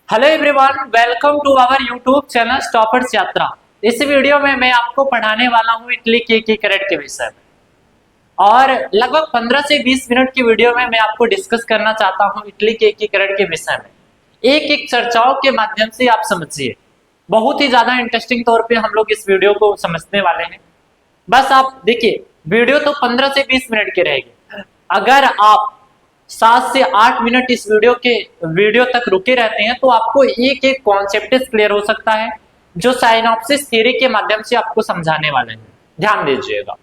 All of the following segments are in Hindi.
Hello everyone, welcome to our YouTube channel stoppers Yatra. इस वीडियो में मैं आपको पढ़ाने वाला हूं इटली के एकीकरण के विषय में और लगभग 15 से 20 मिनट की वीडियो में मैं आपको डिस्कस करना चाहता हूं इटली के एकीकरण के विषय में। एक एक चर्चाओं के माध्यम से आप समझिए, बहुत ही ज्यादा इंटरेस्टिंग तौर पे हम लोग इस वीडियो को समझने वाले हैं। बस आप देखिए, वीडियो तो 15 से 20 मिनट के रहेगी। अगर आप 7 से 8 मिनट इस वीडियो तक रुके रहते हैं तो आपको एक एक कॉन्सेप्ट क्लियर हो सकता है, जो साइनॉप्सिस थ्योरी के माध्यम से आपको समझाने वाले हैं। ध्यान दीजिएगा,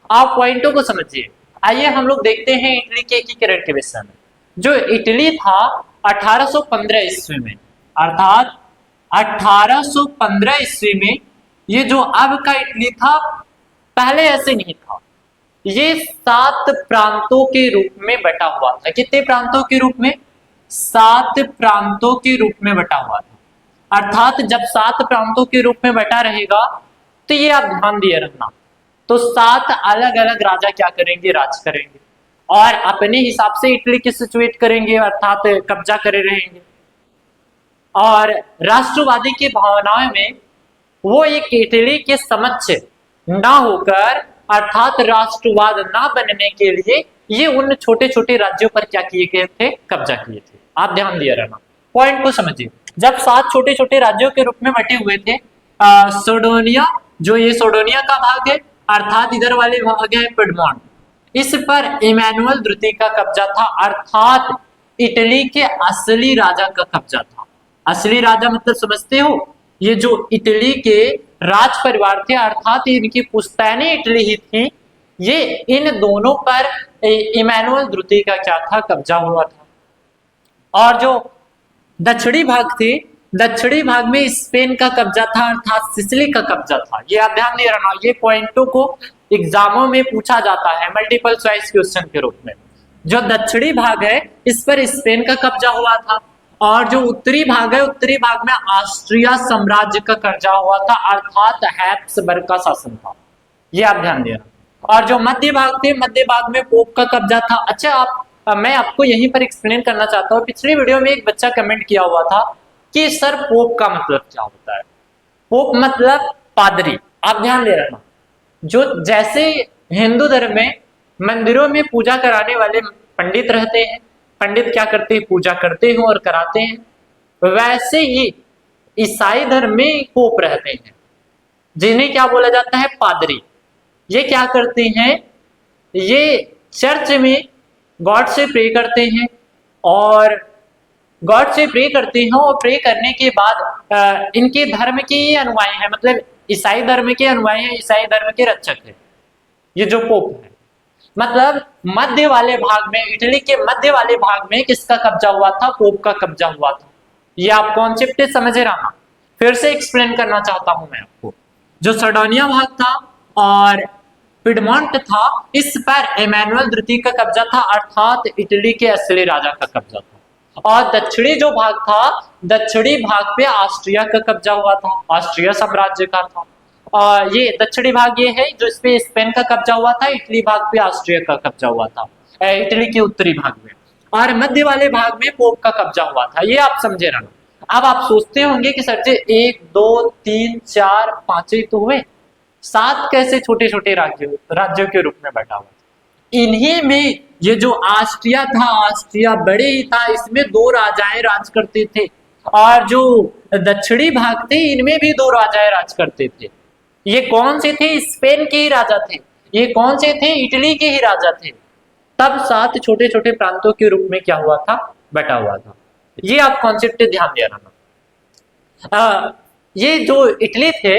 आप पॉइंटों को समझिए। आइए हम लोग देखते हैं इटली के एकीकरण के विषय में। जो इटली था 1815 ईस्वी में, अर्थात 1815 ईस्वी में ये जो अब का इटली था, पहले ऐसे नहीं था। ये 7 प्रांतों के रूप में बटा हुआ था। कितने प्रांतों के रूप में? 7 प्रांतों के रूप में बटा हुआ था। अर्थात जब 7 प्रांतों के रूप में बटा रहेगा तो ये आप ध्यान दिए रखना, तो 7 अलग अलग राजा क्या करेंगे? राज करेंगे और अपने हिसाब से इटली की सिचुएट करेंगे, अर्थात कब्जा करे रहेंगे। और राष्ट्रवादी की भावनाओं में वो एक इटली के समक्ष ना होकर, अर्थात राष्ट्रवाद ना बनने के लिए ये उन छोटे छोटे राज्यों पर क्या किए गए थे? कब्जा किए थे। आप ध्यान दिए रहना, पॉइंट को समझिए। जब 7 छोटे छोटे राज्यों के रूप में बटे हुए थे, सोडोनिया, जो ये सोडोनिया का भाग है, अर्थात इधर वाले भाग है पिडमोंट, इस पर इमैनुअल द्वितीय का कब्जा था, अर्थात इटली के असली राजा का कब्जा था। असली राजा मतलब समझते हो? ये जो इटली के राज परिवार थे, अर्थात इनकी पुश्तैनी इटली ही थी, ये इन दोनों पर इमैनुअल द्वितीय का क्या था? कब्जा हुआ था। और जो दक्षिणी भाग थे, दक्षिणी भाग में स्पेन का कब्जा था, अर्थात सिसिली का कब्जा था। ये आप ध्यान दे रहा, ये पॉइंटों को एग्जामों में पूछा जाता है मल्टीपल चॉइस क्वेश्चन के रूप में। जो दक्षिणी भाग है, इस पर स्पेन का कब्जा हुआ था, और जो उत्तरी भाग है, उत्तरी भाग में ऑस्ट्रिया साम्राज्य का कब्जा हुआ था, अर्थात हैब्सबर्ग का शासन था। ये आप ध्यान देना। और जो मध्य भाग थे, मध्य भाग में पोप का कब्जा था। अच्छा, मैं आपको यहीं पर एक्सप्लेन करना चाहता हूँ। पिछली वीडियो में एक बच्चा कमेंट किया हुआ था कि सर पोप का मतलब क्या होता है? पोप मतलब पादरी। आप ध्यान दे रखना, जो जैसे हिंदू धर्म में मंदिरों में पूजा कराने वाले पंडित रहते हैं, पंडित क्या करते हैं? पूजा करते हैं और कराते हैं, वैसे ही ईसाई धर्म में पोप रहते हैं, जिन्हें क्या बोला जाता है? पादरी। ये क्या करते हैं? ये चर्च में गॉड से प्रे करते हैं, और गॉड से प्रे करते हैं, और प्रे करने के बाद इनके धर्म के ये अनुयायी हैं, मतलब ईसाई धर्म के अनुयायी हैं, ईसाई धर्म के रक्षक हैं ये जो पोप है। मतलब मध्य वाले भाग में, इटली के मध्य वाले भाग में किसका कब्जा हुआ था? पोप का कब्जा हुआ था। ये आप कॉन्सेप्ट समझ रहा, फिर से एक्सप्लेन करना चाहता हूं मैं आपको। जो सर्डोनिया भाग था और पिडमोंट था, इस पर इमैनुअल द्वितीय का कब्जा था, अर्थात इटली के असली राजा का कब्जा था। और दक्षिणी जो भाग था, दक्षिणी भाग पे ऑस्ट्रिया का कब्जा हुआ था, ऑस्ट्रिया साम्राज्य का था। और ये दक्षिणी भाग ये है जो इसपे स्पेन का कब्जा हुआ था, इटली भाग पे ऑस्ट्रिया का कब्जा हुआ था, इटली के उत्तरी भाग में। और मध्य वाले भाग में पोप का कब्जा हुआ था। ये आप समझे रहना। अब आप सोचते होंगे कि सर जी 1 2 3 4 5 ही तो हुए, 7 कैसे छोटे छोटे राज्यों के रूप में बटा हुआ? इन्हीं में ये जो ऑस्ट्रिया था, ऑस्ट्रिया बड़े ही था, इसमें 2 राजाएं राज करते थे, और जो दक्षिणी भाग थे, इनमें भी 2 राजाएं राज करते थे। ये कौन से थे? स्पेन के ही राजा थे। ये कौन से थे? इटली के ही राजा थे। तब 7 छोटे छोटे प्रांतों के रूप में क्या हुआ था? बटा हुआ था। ये आप कॉन्सेप्ट ध्यान दे रहना। ये जो इटली थे,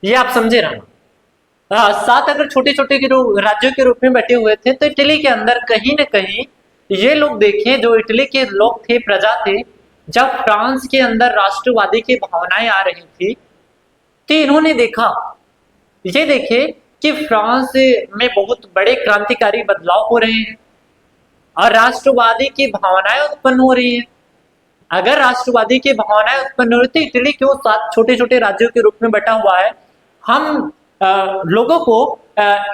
ये आप समझे रहना। 7 अगर छोटे छोटे राज्यों के रूप में बटे हुए थे, तो इटली के अंदर कहीं ना कहीं ये लोग देखें, जो इटली के लोग थे, प्रजा थे, जब फ्रांस के अंदर राष्ट्रवादी की भावनाएं आ रही थी, तो इन्होंने देखा, ये देखे कि फ्रांस में बहुत बड़े क्रांतिकारी बदलाव हो रहे हैं और राष्ट्रवादी की भावनाएं उत्पन्न हो रही है। अगर राष्ट्रवादी की भावनाएं उत्पन्न हो रही थी, इटली क्यों 7 छोटे छोटे राज्यों के रूप में बटा हुआ है? हम लोगों को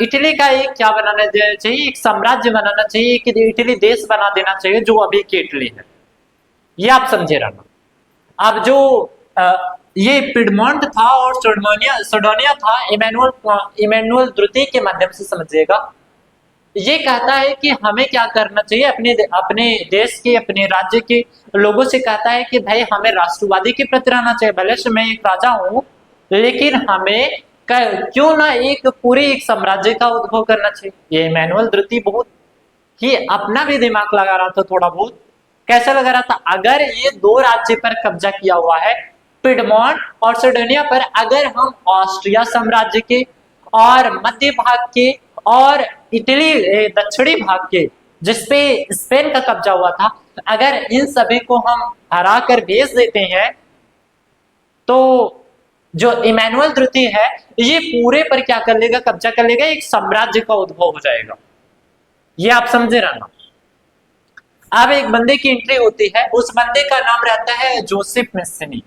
इटली का एक क्या बनाना चाहिए? एक साम्राज्य बनाना चाहिए, कि इटली देश बना देना चाहिए, जो अभी की इटली है। ये आप समझे रहना। अब जो ये पिडमोंट था और सोडोनिया था, इमैनुअल द्वितीय के माध्यम से समझिएगा, ये कहता है कि हमें क्या करना चाहिए, अपने देश के, अपने राज्य के लोगों से कहता है कि भाई हमें राष्ट्रवादी के प्रति रहना चाहिए। भले से मैं एक राजा हूं, लेकिन हमें क्यों ना एक पूरे एक साम्राज्य का उद्भव करना चाहिए। ये इमैनुअल द्वितीय बहुत ही अपना भी दिमाग लगा रहा था थोड़ा बहुत। कैसा लगा रहा था, अगर ये दो राज्य पर कब्जा किया हुआ है, पिडमोंट और सिडोनिया पर, अगर हम ऑस्ट्रिया साम्राज्य के और मध्य भाग के और इटली दक्षिणी भाग के, जिसपे स्पेन का कब्जा हुआ था, अगर इन सभी को हम हरा कर भेज देते हैं, तो जो इमैनुअल द्वितीय है ये पूरे पर क्या कर लेगा, कब्जा कर लेगा, एक साम्राज्य का उद्भव हो जाएगा। ये आप समझे रहना। अब एक बंदे की एंट्री होती है, उस बंदे का नाम रहता है जोसेफ मैस्सिनी।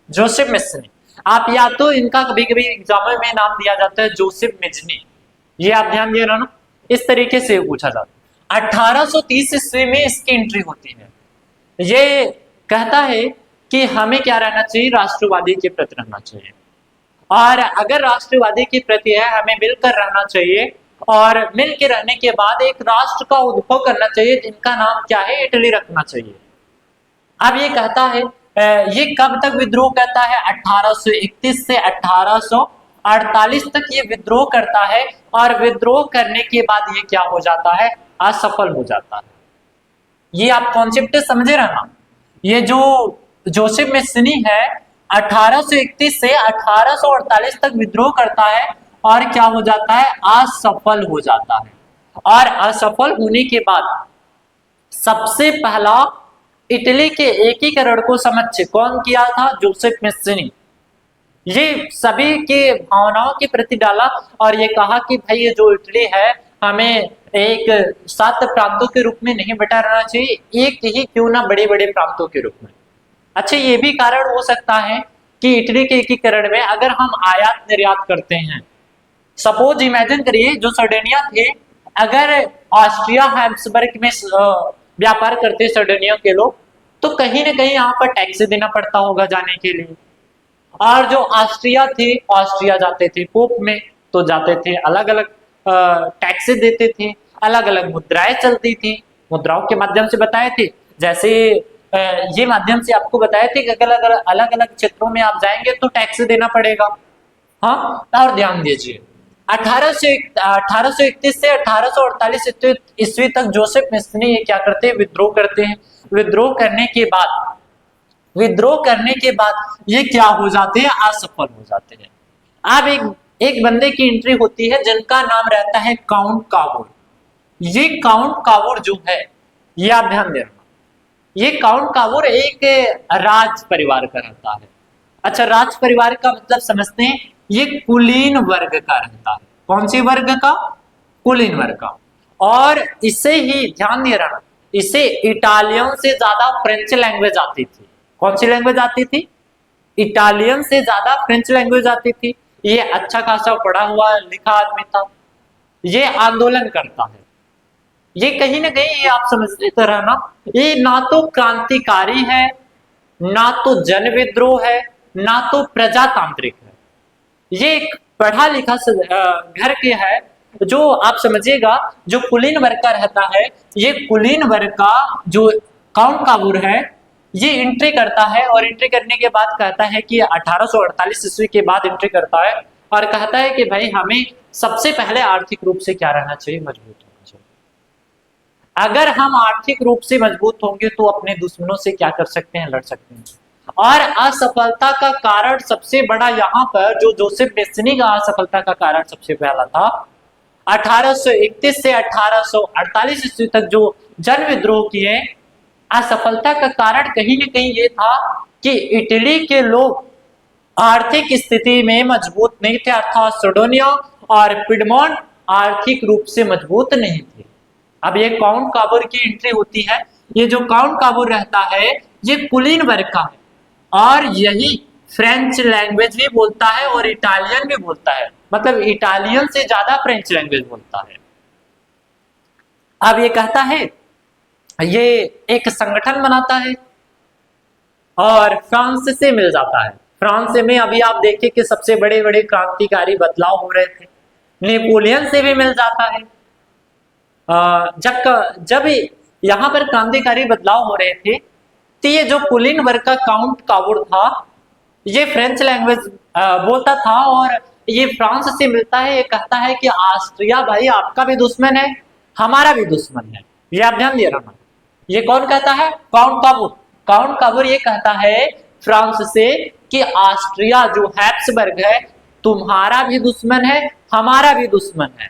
जोसेफ मैस्सिनी, आप या तो इनका कभी कभी एग्जाम में नाम दिया जाता है जोसेफ मिजनी, ये आप ध्यान दिए ना, इस तरीके से पूछा जाता है। 1830 ईस्वी में इसकी एंट्री होती है। ये कहता है कि हमें क्या रहना चाहिए, राष्ट्रवादी के प्रति रहना चाहिए, और अगर राष्ट्रवादी के प्रति है हमें मिलकर रहना चाहिए, और मिलकर रहने के बाद एक राष्ट्र का उद्भव करना चाहिए जिनका नाम क्या है, इटली रखना चाहिए। अब ये कहता है, ये कब तक विद्रोह करता है, 1831 से 1848 तक ये विद्रोह करता है, और विद्रोह करने के बाद ये क्या हो जाता है, असफल हो जाता है। ये आप कॉन्सेप्ट समझे रहना। ये जो जोसेफ मैस्सिनी है 1831 से 1848 तक विद्रोह करता है, और क्या हो जाता है, असफल हो जाता है। और असफल होने के बाद सबसे पहला इटली के एकीकरण को समझ कौन किया था, जोसेफ मैस्सिनी। ये सभी के भावनाओं के प्रति डाला, और ये कहा कि भाई ये जो इटली है हमें एक 7 प्रांतों के रूप में नहीं बटा रहना चाहिए, एक ही क्यों ना बड़े बड़े प्रांतों के रूप में। अच्छा, ये भी कारण हो सकता है कि इटली के एकीकरण में अगर हम आयात निर्यात करते हैं, सपोज इमेजिन करिए जो सर्डेनिया थे, अगर ऑस्ट्रिया हैब्सबर्ग में व्यापार करते सर्डेनिया के लोग, तो कहीं ना कहीं यहाँ पर टैक्स देना पड़ता होगा जाने के लिए। और जो ऑस्ट्रिया थे, ऑस्ट्रिया जाते थे पोप में, तो जाते थे अलग अलग टैक्स देते थे, अलग अलग मुद्राएं चलती थी, मुद्राओं के माध्यम से बताए थे। जैसे ये माध्यम से आपको बताए थे कि अलग अलग क्षेत्रों में आप जाएंगे तो टैक्स देना पड़ेगा। हाँ, और ध्यान दीजिए 1831 से 1848 ईस्वी तक जोसेफ मैस्सिनी ये क्या करते हैं, विद्रोह करते हैं। विद्रोह करने के बाद ये क्या हो जाते हैं, असफल हो जाते हैं। अब एक बंदे की एंट्री होती है जिनका नाम रहता है काउंट कावूर। ये काउंट कावूर जो है, ये आप ध्यान देना, ये काउंट कावूर एक राज परिवार का रहता है। अच्छा, राज परिवार का मतलब समझते हैं, ये कुलीन वर्ग का रहता है। कौन सी वर्ग का, कुलीन वर्ग का। और इसे ही ध्यान दिए रहना, इसे इटालियन से ज्यादा फ्रेंच लैंग्वेज आती थी। कौन सी लैंग्वेज आती थी, इटालियन से ज्यादा फ्रेंच लैंग्वेज आती थी। ये अच्छा खासा पढ़ा हुआ लिखा आदमी था। ये आंदोलन करता है, ये कहीं ना कहीं ये आप समझते रहना, ये ना तो क्रांतिकारी है, ना तो जन विद्रोह है, ना तो प्रजातांत्रिक है। ये एक पढ़ा लिखा घर के है, जो आप समझिएगा जो कुलीन वर्ग का रहता है। ये कुलीन वर्ग का जो काउंट कावूर है, ये एंट्री करता है, और एंट्री करने के बाद कहता है कि 1848 ईस्वी के बाद एंट्री करता है, और कहता है कि भाई हमें सबसे पहले आर्थिक रूप से क्या रहना चाहिए, मजबूत होना चाहिए। अगर हम आर्थिक रूप से मजबूत होंगे तो अपने दुश्मनों से क्या कर सकते हैं, लड़ सकते हैं। और असफलता का कारण सबसे बड़ा यहाँ पर जो जोसेफ मैस्सिनी का असफलता का कारण सबसे पहला था, 1831 से 1848 ईस्वी तक जो जन विद्रोह किए, असफलता का कारण कहीं ना कहीं ये था कि इटली के लोग आर्थिक स्थिति में मजबूत नहीं थे, अर्थात सिडोनिया और पिडमोंट आर्थिक रूप से मजबूत नहीं थे। अब ये काउंट कावूर की एंट्री होती है। ये जो काउंट कावूर रहता है ये कुलीन वर्ग का है, और यही फ्रेंच लैंग्वेज भी बोलता है और इटालियन भी बोलता है, मतलब इटालियन से ज्यादा फ्रेंच लैंग्वेज बोलता है। अब ये कहता है, ये एक संगठन बनाता है, और फ्रांस से मिल जाता है। फ्रांस में अभी आप देखिए कि सबसे बड़े बड़े क्रांतिकारी बदलाव हो रहे थे। नेपोलियन से भी मिल जाता है। जब यहाँ पर क्रांतिकारी बदलाव हो रहे थे तो ये जो कुलीन वर्ग का काउंट काबूर था, ये फ्रेंच लैंग्वेज बोलता था और ये फ्रांस से मिलता है। ये कहता है कि ऑस्ट्रिया भाई आपका भी दुश्मन है, हमारा भी दुश्मन है। ये आप ध्यान दे रहा। ये कौन कहता है? काउंट काबूर। काउंट काबूर ये कहता है फ्रांस से कि ऑस्ट्रिया जो हैब्सबर्ग है तुम्हारा भी दुश्मन है, हमारा भी दुश्मन है।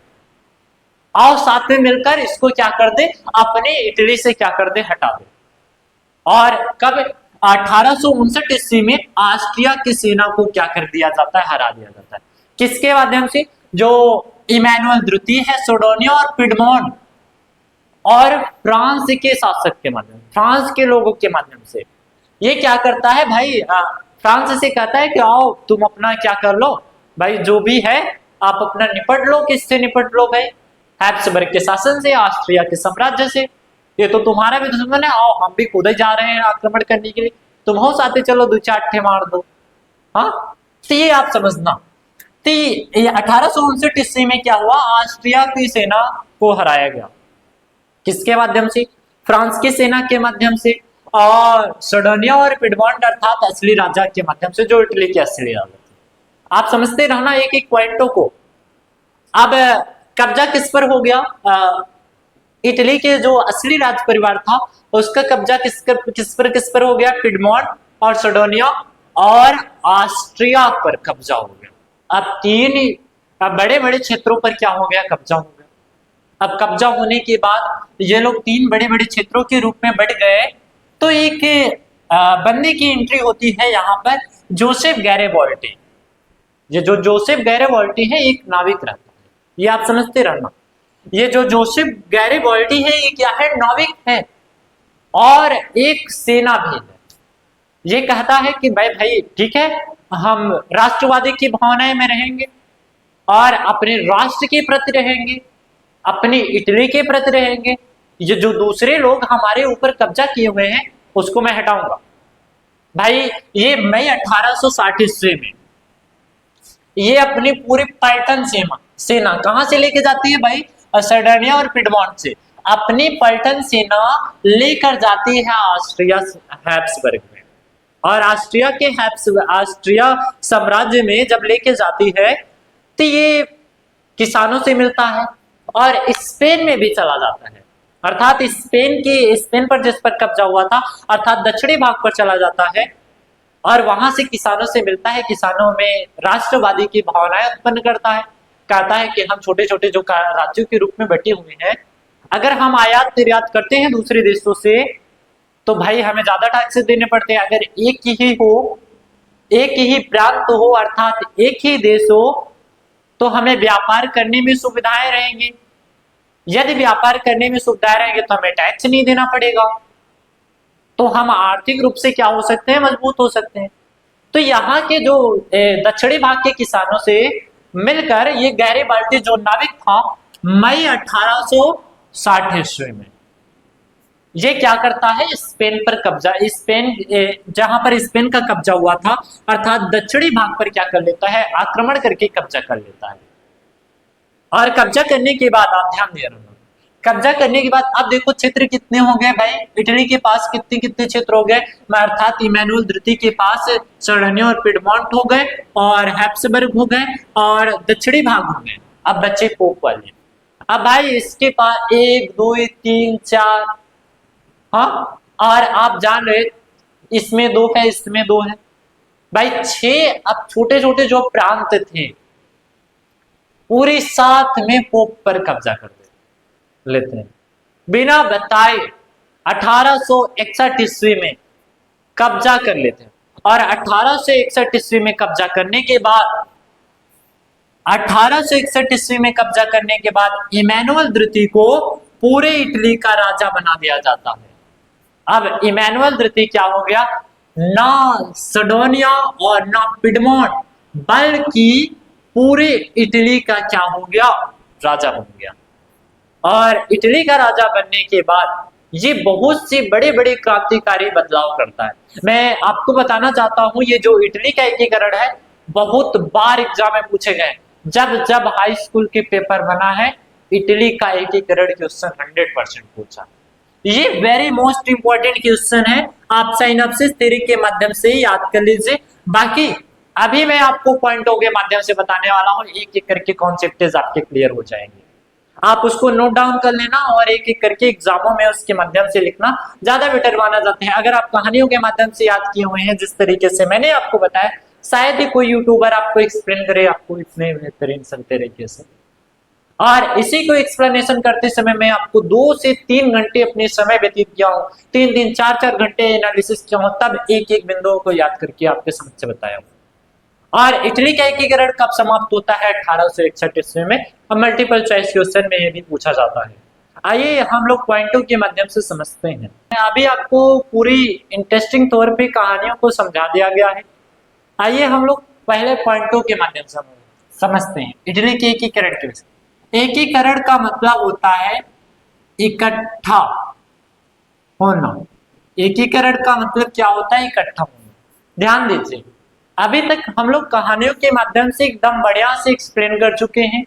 आओ साथ में मिलकर इसको क्या कर दे, अपने इटली से क्या कर दे, हटा दे। और कब 1859 ईस्वी में ऑस्ट्रिया की सेना को क्या कर दिया जाता है, हरा दिया जाता है। किसके माध्यम से? जो इमैनुअल द्वितीय है, सोडोनिया और पिडमोंट और फ्रांस के शासक के माध्यम, फ्रांस के लोगों के माध्यम से ये क्या करता है भाई, फ्रांस से कहता है कि आओ तुम अपना क्या कर लो भाई, जो भी है आप अपना निपट लो। किससे निपट लो भाई? हैब्सबर्ग के शासन से, ऑस्ट्रिया के साम्राज्य से। ये तो तुम्हारा भी दुश्मन है, आओ हम भी खुद ही जा रहे हैं आक्रमण करने के लिए, तुम हो साथे, चलो दो चार ठे मार दो। हाँ, तो ये आप समझना। तो 1859 ईस्वी में क्या हुआ, ऑस्ट्रिया की सेना को हराया गया। किसके माध्यम से? फ्रांस की सेना के माध्यम से, और सोडोनिया और पिडमोंट अर्थात असली राजा के माध्यम से, जो इटली के असली राजा थे। आप समझते रहना एक एक पॉइंटों को। अब कब्जा किस पर हो गया? इटली के जो असली राज परिवार था उसका कब्जा किस पर हो गया? पिडमोंट और सोडोनिया और ऑस्ट्रिया पर कब्जा हो गया। अब तीन बड़े बड़े क्षेत्रों पर क्या हो गया? कब्जा हो गया। अब कब्जा होने के बाद ये लोग तीन बड़े बड़े क्षेत्रों के रूप में बढ़ गए। तो एक बंदे की एंट्री होती है यहाँ पर, जोसेफ गैरिबॉल्डी। ये जो जोसेफ गैरिबॉल्डी है एक नाविक रहता है, ये आप समझते रहना। ये जो जोसेफ गैरिबॉल्डी है ये क्या है? नाविक है और एक सेना भी है। ये कहता है कि भाई ठीक है, हम राष्ट्रवादी की भावनाएं में रहेंगे और अपने राष्ट्र के प्रति रहेंगे, अपनी इटली के प्रति रहेंगे। ये जो दूसरे लोग हमारे ऊपर कब्जा किए हुए हैं उसको मैं हटाऊंगा। भाई ये मई 1860 ईस्वी में ये अपनी पूरी पलटन सेना कहां से लेके जाती है भाई? सोडोनिया और पिडमोंट से अपनी पलटन सेना लेकर जाती है ऑस्ट्रिया हैब्सबर्ग में। और ऑस्ट्रिया साम्राज्य में जब लेके जाती है तो ये किसानों से मिलता है और स्पेन में भी चला जाता है। अर्थात स्पेन पर जिस पर कब्जा हुआ था, अर्थात दक्षिणी भाग पर चला जाता है और वहां से किसानों से मिलता है। किसानों में राष्ट्रवादी की भावनाएं उत्पन्न करता है। कहता है कि हम छोटे छोटे जो राज्यों के रूप में बटे हुए हैं, अगर हम आयात निर्यात करते हैं दूसरे देशों से तो भाई हमें ज्यादा टैक्सेस देने पड़ते हैं। अगर एक ही प्रांत हो, अर्थात एक ही देश हो, तो हमें व्यापार करने में सुविधाएं रहेंगी। यदि व्यापार करने में सुविधाएं रहेंगे तो हमें टैक्स नहीं देना पड़ेगा, तो हम आर्थिक रूप से क्या हो सकते हैं? मजबूत हो सकते हैं। तो यहाँ के जो दक्षिणी भाग के किसानों से मिलकर ये गैरिबॉल्डी जो नाविक था, मई 1860 ईस्वी में ये क्या करता है? स्पेन पर कब्जा, जहां पर स्पेन का कब्जा हुआ था अर्थात दक्षिणी भाग पर क्या कर लेता है? आक्रमण करके कब्जा कर लेता है। और कब्जा करने के बाद आप ध्यान दे रहे हो, कब्जा करने के बाद अब देखो क्षेत्र कितने हो गए भाई? इटली के पास कितने कितने क्षेत्र हो गए? अर्थात इमैनुअल द्वितीय के पास सोडोनिया और पिडमोंट हो गए और हैब्सबर्ग हो गए और दक्षिणी भाग हो गए। अब बच्चे पोप वाले। अब भाई इसके पास 1 2 3 4, हाँ, और आप जान रहे इसमें 2 है, इसमें 2 है भाई, 6। अब छोटे छोटे जो प्रांत थे पूरी साथ में पोप पर कब्जा कर लेते हैं बिना बताए। 1861 ईस्वी में कब्जा कर लेते हैं और 1861 ईस्वी में कब्जा करने के बाद 1861 ईस्वी में कब्जा करने के बाद इमैनुअल द्वितीय को पूरे इटली का राजा बना दिया जाता है। अब इमैनुअल द्वितीय क्या हो गया? ना सोडोनिया और ना पिडमोंट बल्कि पूरे इटली का क्या हो गया? राजा बन गया। और इटली का राजा बनने के बाद ये बहुत सी बड़े बड़े क्रांतिकारी बदलाव करता है। मैं आपको बताना चाहता हूँ ये जो इटली का एकीकरण है बहुत बार एग्जाम में पूछे गए। जब जब हाई स्कूल के पेपर बना है इटली का एकीकरण क्वेश्चन 100% पूछा। ये वेरी मोस्ट इंपॉर्टेंट क्वेश्चन है, आप सिनैप्सिस थ्योरी के माध्यम से याद कर लीजिए। बाकी अभी मैं आपको पॉइंटों के माध्यम से बताने वाला हूँ, एक एक करके कॉन्सेप्ट्स आपके क्लियर हो जाएंगे। आप उसको नोट डाउन कर लेना और एक एक करके एग्जामों में उसके माध्यम से लिखना ज्यादा बेटर माना जाता है। अगर आप कहानियों के माध्यम से याद किए हुए हैं जिस तरीके से मैंने आपको बताया, शायद ही कोई यूट्यूबर आपको एक्सप्लेन करे आपको इतने बेहतरीन तरीके से। और इसी को एक्सप्लेनेशन करते समय मैं आपको 2 से 3 घंटे अपने समय व्यतीत किया हूँ, 3 4 घंटे एनालिसिस किया हूँ, तब एक एक बिंदुओं को याद करके आपके समक्ष बताया हूँ। और इटली का एकीकरण कब समाप्त होता है? 1861 ईस्वी में। और मल्टीपल चॉइस क्वेश्चन में ये भी पूछा जाता है। आइए हम लोग पॉइंटों के माध्यम से समझते हैं। अभी आपको पूरी इंटरेस्टिंग तौर पे कहानियों को समझा दिया गया है। आइए हम लोग पहले पॉइंटों के माध्यम से समझते हैं इटली के एकीकरण के विषय। एकीकरण का मतलब होता है इकट्ठा होना। एकीकरण का मतलब क्या होता है? इकट्ठा होना। ध्यान दीजिए, अभी तक हम लोग कहानियों के माध्यम से एकदम बढ़िया से एक्सप्लेन कर चुके हैं।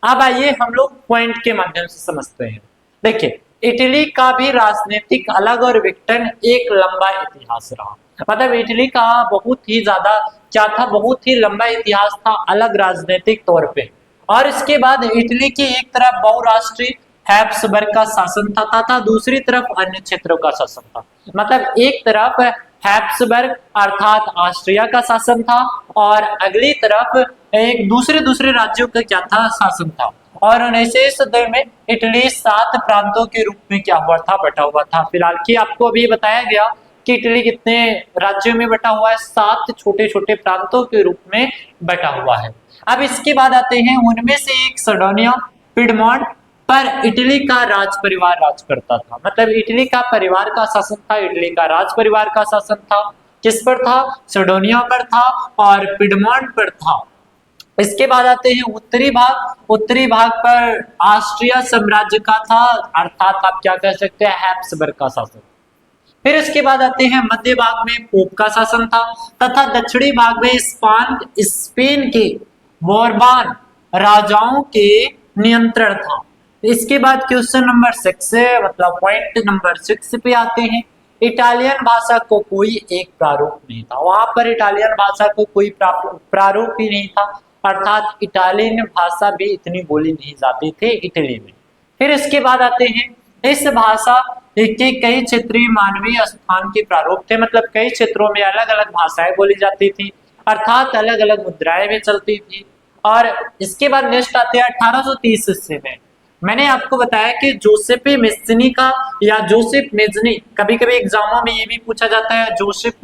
अब आइए हम लोग पॉइंट के माध्यम से समझते हैं। देखिए, इटली का भी राजनीतिक अलग और विघटन एक लंबा इतिहास रहा। मतलब इटली का बहुत ही ज्यादा क्या था, बहुत ही लंबा इतिहास था अलग राजनीतिक तौर पे। और इसके बाद इटली की एक तरफ बहुराष्ट्रीय हैब्सबर्ग का शासन था दूसरी तरफ अन्य क्षेत्रों का शासन था। मतलब एक तरफ हैब्सबर्ग अर्थात ऑस्ट्रिया का शासन था और अगली तरफ एक दूसरे राज्यों का क्या था? शासन था। और 19वीं सदी में इटली 7 प्रांतों के रूप में क्या हुआ था? बटा हुआ था। फिलहाल की आपको अभी बताया गया कि इटली कितने राज्यों में बटा हुआ है? 7 छोटे छोटे प्रांतों के रूप में बटा हुआ है। अब इसके बाद आते हैं, उनमें से एक सरडोनिया पिडमोंट पर इटली का राज परिवार राज करता था। मतलब इटली का परिवार का शासन था, इटली का राज परिवार का शासन था। किस पर था? सरडोनिया पर था और पिडमोंट पर था। इसके बाद आते हैं उत्तरी भाग पर ऑस्ट्रिया साम्राज्य का था, अर्थात आप क्या कह सकते हैं? हैब्सबर्ग का शासन। फिर इसके बाद आते हैं, मध्य भाग में पोप का शासन था तथा दक्षिणी भाग में स्पेन के बोर्बन राजाओं के नियंत्रण था। इसके बाद क्वेश्चन नंबर 6 मतलब पॉइंट नंबर 6 पे आते हैं। इटालियन भाषा को कोई एक प्रारूप नहीं था। वहां पर इटालियन भाषा को कोई प्रारूप ही नहीं था, अर्थात इटालियन भाषा भी इतनी बोली नहीं जाती थी इटली में। फिर इसके बाद आते हैं, इस भाषा के कई क्षेत्रीय मानवीय स्थान के प्रारूप थे। मतलब कई क्षेत्रों में अलग अलग भाषाएं बोली जाती थी, अर्थात अलग अलग मुद्राएं भी चलती थी। और इसके बाद नेक्स्ट आते हैं 1830 ईस्वी में। मैंने आपको बताया कि जोसेफ मेज़नी का या जोसेफ मेज़नी, कभी कभी एग्जामों में ये भी पूछा जाता है जोसेफ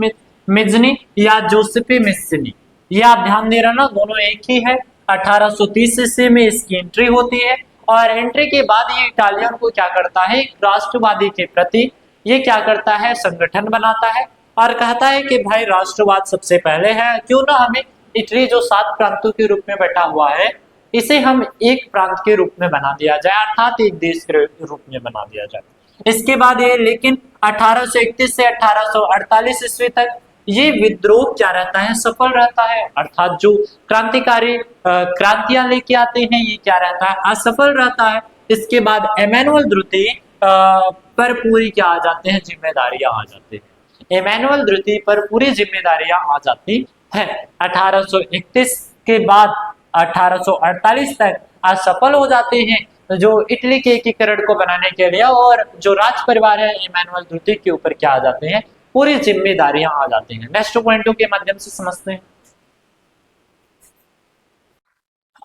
मेज़नी या जोसेफ मेज़नी, ये आप ध्यान दे रहे ना, दोनों एक ही है। 1830 ईस्वी में इसकी एंट्री होती है और एंट्री के बाद ये इटालियन को क्या करता है? एक राष्ट्रवादी के प्रति ये क्या करता है? संगठन बनाता है और कहता है कि भाई राष्ट्रवाद सबसे पहले है, क्यों ना हमें इटली जो 7 प्रांतों के रूप में बैठा हुआ है इसे हम एक प्रांत के रूप में बना दिया जाए, अर्थात एक देश के रूप में बना दिया जाए। इसके बाद ये लेकिन 1831 से 1848 ईस्वी तक ये विद्रोह क्या रहता है? सफल रहता है, अर्थात जो क्रांतिकारी क्रांतियां लेके आते हैं ये क्या रहता है? असफल रहता है। इसके बाद इमैनुअल द्वितीय पर पूरी क्या आ जाते हैं? जिम्मेदारियां आ जाती है। इमैनुअल द्वितीय पर पूरी जिम्मेदारियां आ जाती है। 1831 के बाद 1848 तक असफल हो जाते हैं जो इटली के एकीकरण को बनाने के लिए, और जो राज परिवार है इमैनुअल द्वितीय के ऊपर क्या आ जाते हैं? पूरी जिम्मेदारियां आ जाती हैं। नेक्स्ट पॉइंटों के माध्यम से समझते हैं।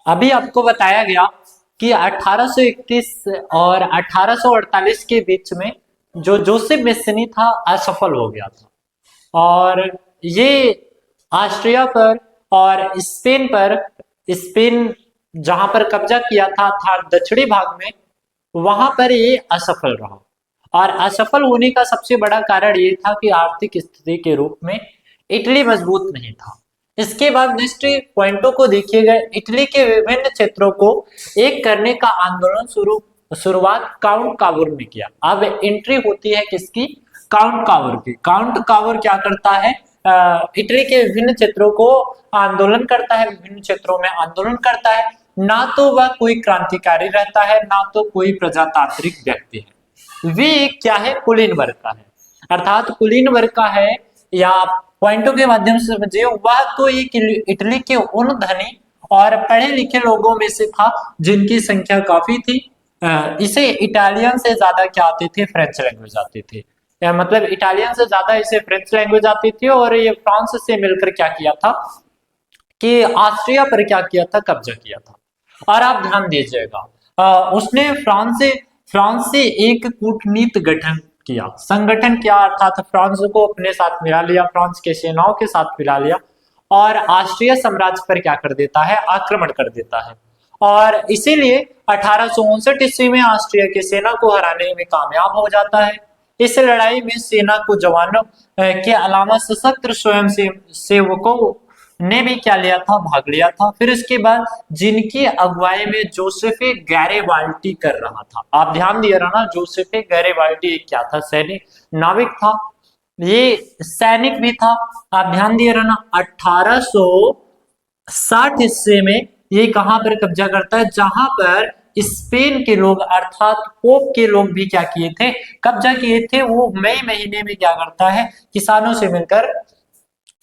अभी आपको बताया गया कि 1831 और 1848 के बीच में जो जोसेफ मेज़नी था असफल हो गया था और ये ऑस्ट्रिया पर और स्पेन जहां पर कब्जा किया था दक्षिणी भाग में, वहां पर ये असफल रहा। और असफल होने का सबसे बड़ा कारण ये था कि आर्थिक स्थिति के रूप में इटली मजबूत नहीं था। इसके बाद नेक्स्ट पॉइंटों को देखिएगा। इटली के विभिन्न क्षेत्रों को एक करने का आंदोलन शुरू शुरुआत काउंट कावूर ने किया। अब एंट्री होती है किसकी? काउंट कावूर की। काउंट कावूर क्या करता है? इटली के विभिन्न क्षेत्रों को आंदोलन करता है, विभिन्न क्षेत्रों में आंदोलन करता है। ना तो वह कोई क्रांतिकारी रहता है, ना तो कोई प्रजातांत्रिक व्यक्ति है। वे क्या है? कुलीन वर्ग का है, अर्थात कुलीन वर्ग का है, या पॉइंटों के माध्यम से समझिए, वह तो एक इटली के उन धनी और पढ़े लिखे लोगों में से था जिनकी संख्या काफी थी। इसे इटालियन से ज्यादा क्या आते थे? फ्रेंच लैंग्वेज आती थी, मतलब इटालियन से ज्यादा इसे फ्रेंच लैंग्वेज आती थी। और ये फ्रांस से मिलकर क्या किया था कि ऑस्ट्रिया पर क्या किया था? कब्जा किया था। और आप ध्यान दीजिएगा, उसने फ्रांस से एक कूटनीति गठन किया, संगठन किया, अर्थात फ्रांस को अपने साथ मिला लिया, फ्रांस के सेनाओं के साथ मिला लिया और ऑस्ट्रिया साम्राज्य पर क्या कर देता है? आक्रमण कर देता है। और इसीलिए 1859 ईस्वी में ऑस्ट्रिया की सेना को हराने में कामयाब हो जाता है। इस लड़ाई में सेना को जवानों के अलावा सशस्त्र स्वयं सेवकों ने भी क्या लिया था? भाग लिया था। फिर इसके बाद जिनकी अगुवाई में जोसेफे गैरेबाल्टी कर रहा था, आप ध्यान दिए रहा ना, जोसेफे गैरेबाल्टी क्या था? सैनिक, नाविक था, ये सैनिक भी था। आप ध्यान दिए रहा ना, 1860 ईस्वी में ये कहां पर कब्जा करता है? जहां पर स्पेन के लोग अर्थात पोप के लोग भी क्या किए थे? कब्जा किए थे। वो मई महीने में क्या करता है? किसानों से मिलकर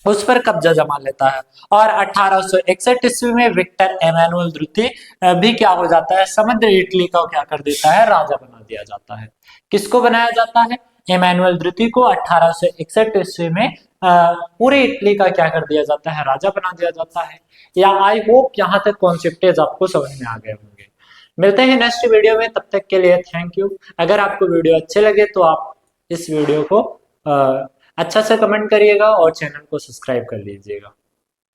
उस पर कब्जा जमा लेता है। और 1861 ईस्वी में विक्टर एमानुएल द्वितीय भी क्या हो जाता है? समुद्र इटली का क्या कर देता है? राजा बना दिया जाता है। किसको बनाया जाता है? एमानुएल द्वितीय को 1861 ईस्वी में पूरे इटली का क्या कर दिया जाता है? राजा बना दिया जाता है। या आई होप यहाँ तक कॉन्सेप्ट आपको समझ में आ गए होंगे। मिलते हैं नेक्स्ट वीडियो में, तब तक के लिए थैंक यू। अगर आपको वीडियो अच्छे लगे तो आप इस वीडियो को अच्छा से कमेंट करिएगा और चैनल को सब्सक्राइब कर लीजिएगा।